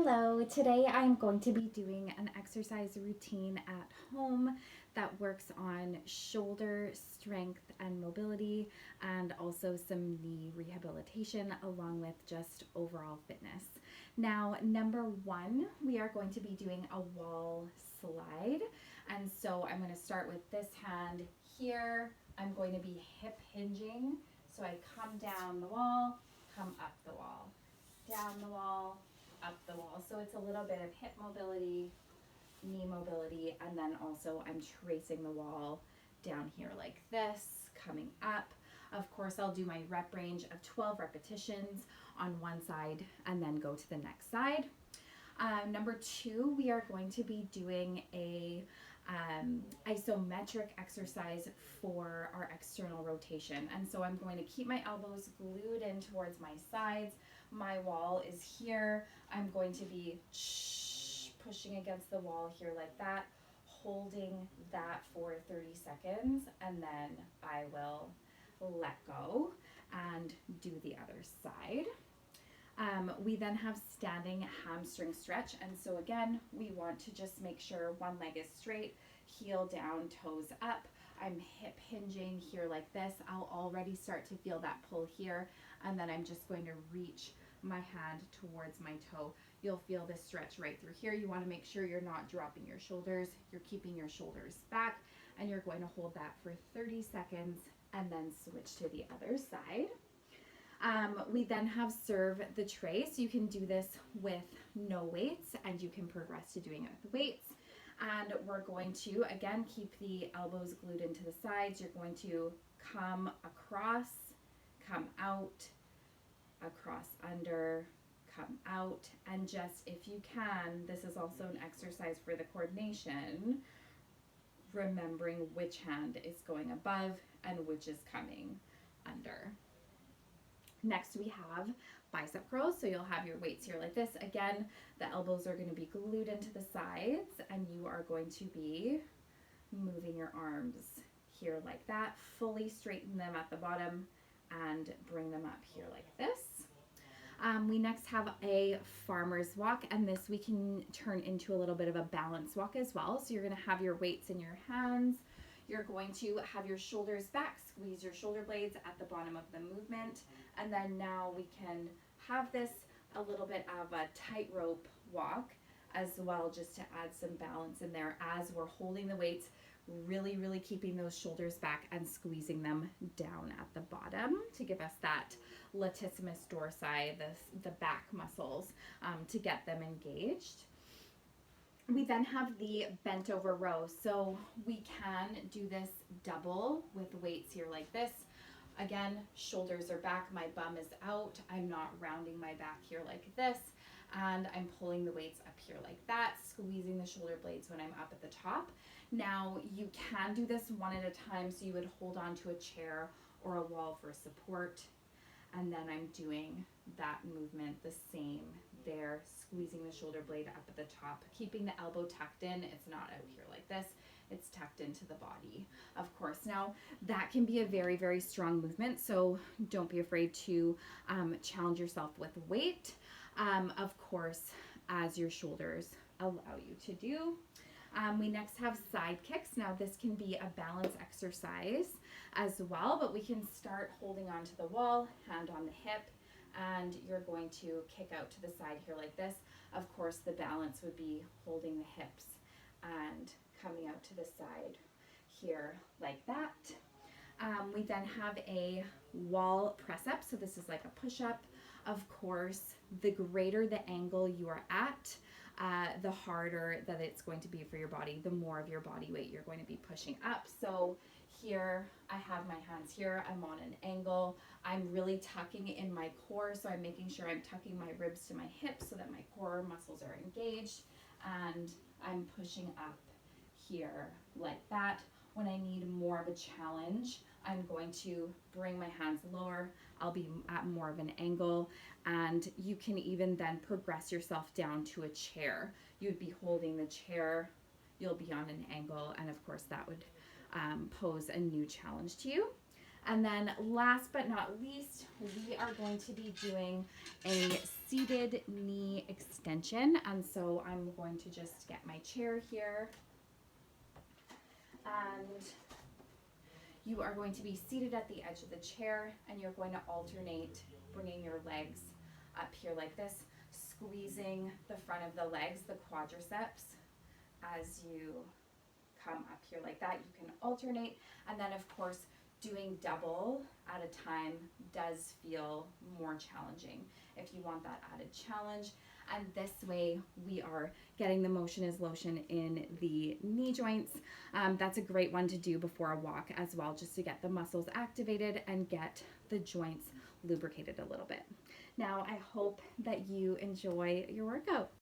Hello, today I'm going to be doing an exercise routine at home that works on shoulder strength and mobility and also some knee rehabilitation along with just overall fitness. Now, number one, we are going to be doing a wall slide. And so I'm going to start with this hand here. I'm going to be hip hinging. So I come down the wall, come up the wall, down the wall, up the wall. So it's a little bit of hip mobility, knee mobility, and then also I'm tracing the wall down here like this, coming up. Of course, I'll do my rep range of 12 repetitions on one side and then go to the next side. Number two, we are going to be doing a isometric exercise for our external rotation. And so I'm going to keep my elbows glued in towards my sides. My wall is here. I'm going to be pushing against the wall here like that, holding that for 30 seconds, and then I will let go and do the other side. We then have standing hamstring stretch, and so again we want to just make sure one leg is straight, heel down, toes up. I'm hip hinging here like this. I'll already start to feel that pull here, and then I'm just going to reach my hand towards my toe. You'll feel this stretch right through here. You want to make sure you're not dropping your shoulders, you're keeping your shoulders back, and you're going to hold that for 30 seconds and then switch to the other side. We then have serve the tray. So you can do this with no weights and you can progress to doing it with weights. And we're going to, again, keep the elbows glued into the sides. You're going to come across, come out, across under, come out. And just, if you can, this is also an exercise for the coordination, remembering which hand is going above and which is coming under. Next we have bicep curls. So you'll have your weights here like this. Again, the elbows are going to be glued into the sides and you are going to be moving your arms here like that. Fully straighten them at the bottom and bring them up here like this. We next have a farmer's walk, and this we can turn into a little bit of a balance walk as well. So you're going to have your weights in your hands. You're going to have your shoulders back, squeeze your shoulder blades at the bottom of the movement. And then now we can have this a little bit of a tightrope walk as well, just to add some balance in there as we're holding the weights, really keeping those shoulders back and squeezing them down at the bottom to give us that latissimus dorsi, the back muscles, to get them engaged. We then have the bent over row. So we can do this double with weights here like this. Again, shoulders are back, my bum is out. I'm not rounding my back here like this. And I'm pulling the weights up here like that, squeezing the shoulder blades when I'm up at the top. Now you can do this one at a time. So you would hold on to a chair or a wall for support. And then I'm doing that movement the same there, squeezing the shoulder blade up at the top, keeping the elbow tucked in. It's not out here like this. It's tucked into the body, of course. Now, that can be a very strong movement, so don't be afraid to challenge yourself with weight, of course, as your shoulders allow you to do. We next have side kicks. Now, this can be a balance exercise as well, but we can start holding onto the wall, hand on the hip, and you're going to kick out to the side here like this. Of course, the balance would be holding the hips and coming out to the side here like that. We then have a wall press up. So this is like a push up. Of course, the greater the angle you are at, the harder that it's going to be for your body, the more of your body weight you're going to be pushing up. So here I have my hands here, I'm on an angle, I'm really tucking in my core, so I'm making sure I'm tucking my ribs to my hips so that my core muscles are engaged, and I'm pushing up here like that. When I need more of a challenge, I'm going to bring my hands lower. I'll be at more of an angle, and you can even then progress yourself down to a chair. You'd be holding the chair, you'll be on an angle, and of course that would pose a new challenge to you. And then last but not least, we are going to be doing a seated knee extension. And so I'm going to just get my chair here. And you are going to be seated at the edge of the chair, and you're going to alternate bringing your legs up here like this, squeezing the front of the legs, the quadriceps, as you come up here like that. You can alternate, and then of course doing double at a time does feel more challenging if you want that added challenge. And this way we are getting the motion is lotion in the knee joints. That's a great one to do before a walk as well, just to get the muscles activated and get the joints lubricated a little bit. Now, I hope that you enjoy your workout.